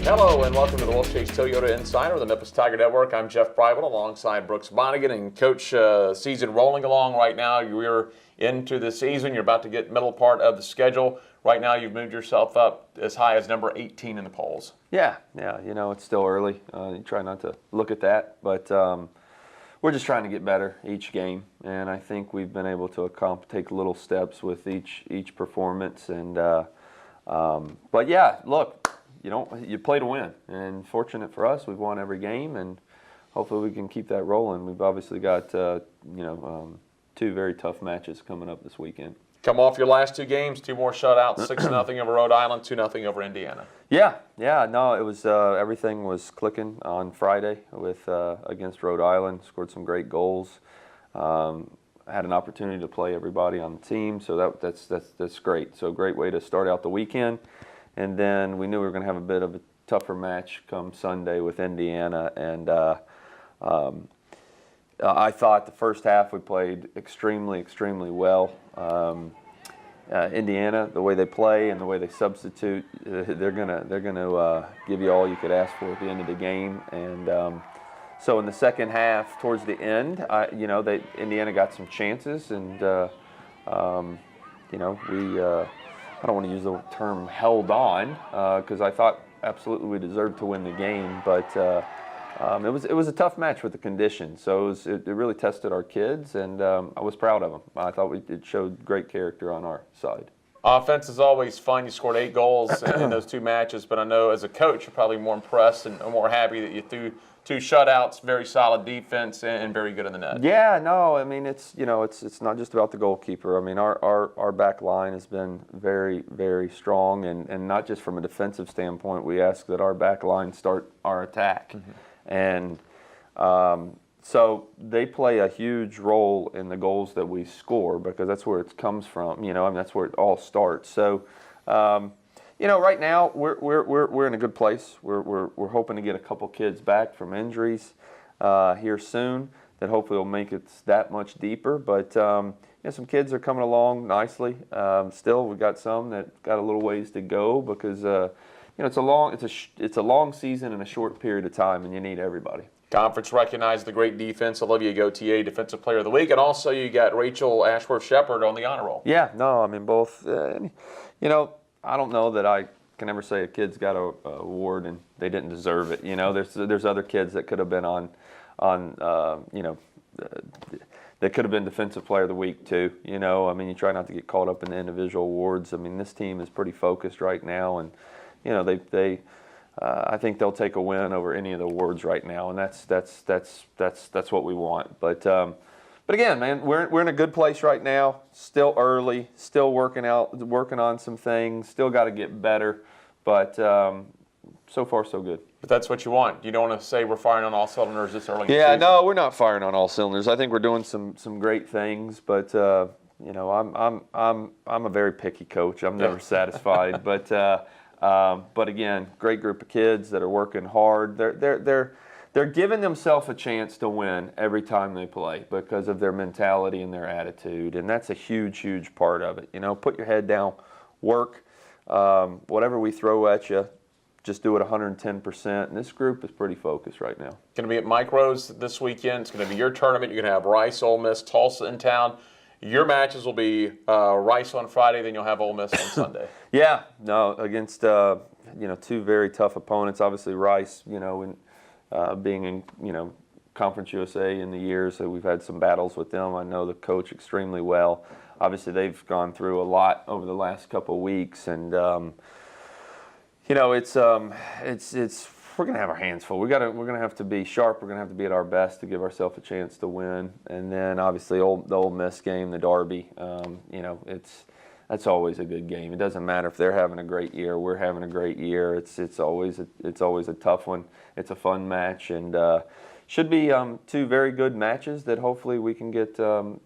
Hello and welcome to the Wolfchase Toyota Insider, the Memphis Tiger Network. I'm Jeff Private alongside Brooks Monaghan, and Coach, season rolling along right now. You're into the season. You're about to get middle part of the schedule. Right now you've moved yourself up as high as number 18 in the polls. Yeah, you know, it's still early. You try not to look at that, but we're just trying to get better each game, and I think we've been able to take little steps with each performance. And but yeah, look. You play to win, and fortunate for us, we've won every game, and hopefully we can keep that rolling. We've obviously got two very tough matches coming up this weekend. Come off your last two games, two more shutouts, 6-0 over Rhode Island, 2-0 over Indiana. Yeah, no, it was everything was clicking on Friday with against Rhode Island. Scored some great goals. Had an opportunity to play everybody on the team, so that's great. So great way to start out the weekend. And then we knew we were going to have a bit of a tougher match come Sunday with Indiana. And I thought the first half we played extremely well. Indiana, the way they play and the way they substitute, they're gonna give you all you could ask for at the end of the game. And so in the second half, towards the end, Indiana got some chances, and we. I don't want to use the term held on because I thought absolutely we deserved to win the game, but it was a tough match with the conditions. So it really tested our kids, and I was proud of them. I thought it showed great character on our side. Offense is always fun. You scored 8 goals in those two matches, but I know as a coach you're probably more impressed and more happy that you threw 2 shutouts, very solid defense, and very good in the net. Yeah, no, I mean it's not just about the goalkeeper. I mean our back line has been very strong, and not just from a defensive standpoint. We ask that our back line start our attack, and so they play a huge role in the goals that we score because that's where it comes from. That's where it all starts. So. Right now we're in a good place. We're hoping to get a couple kids back from injuries here soon that hopefully will make it that much deeper. But some kids are coming along nicely. Still, we've got some that got a little ways to go because it's a long season in a short period of time, and you need everybody. Conference recognized the great defense. Olivia Gauthier, Defensive Player of the Week, and also you got Rachel Ashworth-Shepherd on the honor roll. Yeah, no, I mean both. I don't know that I can ever say a kid's got an award and they didn't deserve it. There's other kids that could have been that could have been Defensive Player of the Week too. You try not to get caught up in the individual awards. I mean, this team is pretty focused right now, and I think they'll take a win over any of the awards right now, and that's what we want. But again, man, we're in a good place right now. Still early, still working on some things. Still got to get better, but so far so good. But that's what you want. You don't want to say we're firing on all cylinders this early. Yeah, no, we're not firing on all cylinders. I think we're doing some great things, but I'm a very picky coach. I'm never satisfied, but again, great group of kids that are working hard. They're giving themselves a chance to win every time they play because of their mentality and their attitude, and that's a huge part of it. Put your head down, work. Whatever we throw at you, just do it 110%. And this group is pretty focused right now. Going to be at Mike Rose this weekend. It's going to be your tournament. You're going to have Rice, Ole Miss, Tulsa in town. Your matches will be Rice on Friday, then you'll have Ole Miss on Sunday. Yeah, no, against two very tough opponents. Obviously, Rice, being in Conference USA in the years that we've had some battles with them. I know the coach extremely well. Obviously, they've gone through a lot over the last couple of weeks, and it's we're gonna have our hands full. We're gonna have to be sharp. We're gonna have to be at our best to give ourselves a chance to win. And then obviously the Ole Miss game, the Derby. That's always a good game. It doesn't matter if they're having a great year, we're having a great year. It's always a tough one. It's a fun match, and should be 2 very good matches that hopefully we can get the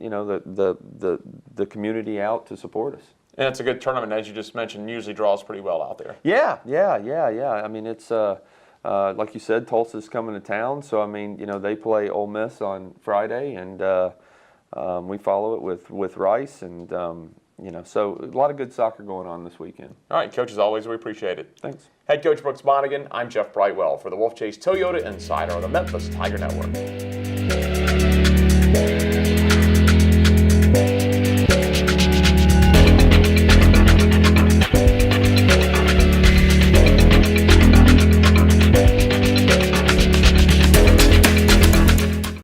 community out to support us. And it's a good tournament, as you just mentioned. Usually draws pretty well out there. Yeah. I mean, it's like you said, Tulsa's coming to town, so I mean, they play Ole Miss on Friday, and we follow it with Rice, and So a lot of good soccer going on this weekend. All right, Coach, as always, we appreciate it. Thanks. Head Coach Brooks Monaghan, I'm Jeff Brightwell for the Wolfchase Toyota Insider on the Memphis Tiger Network.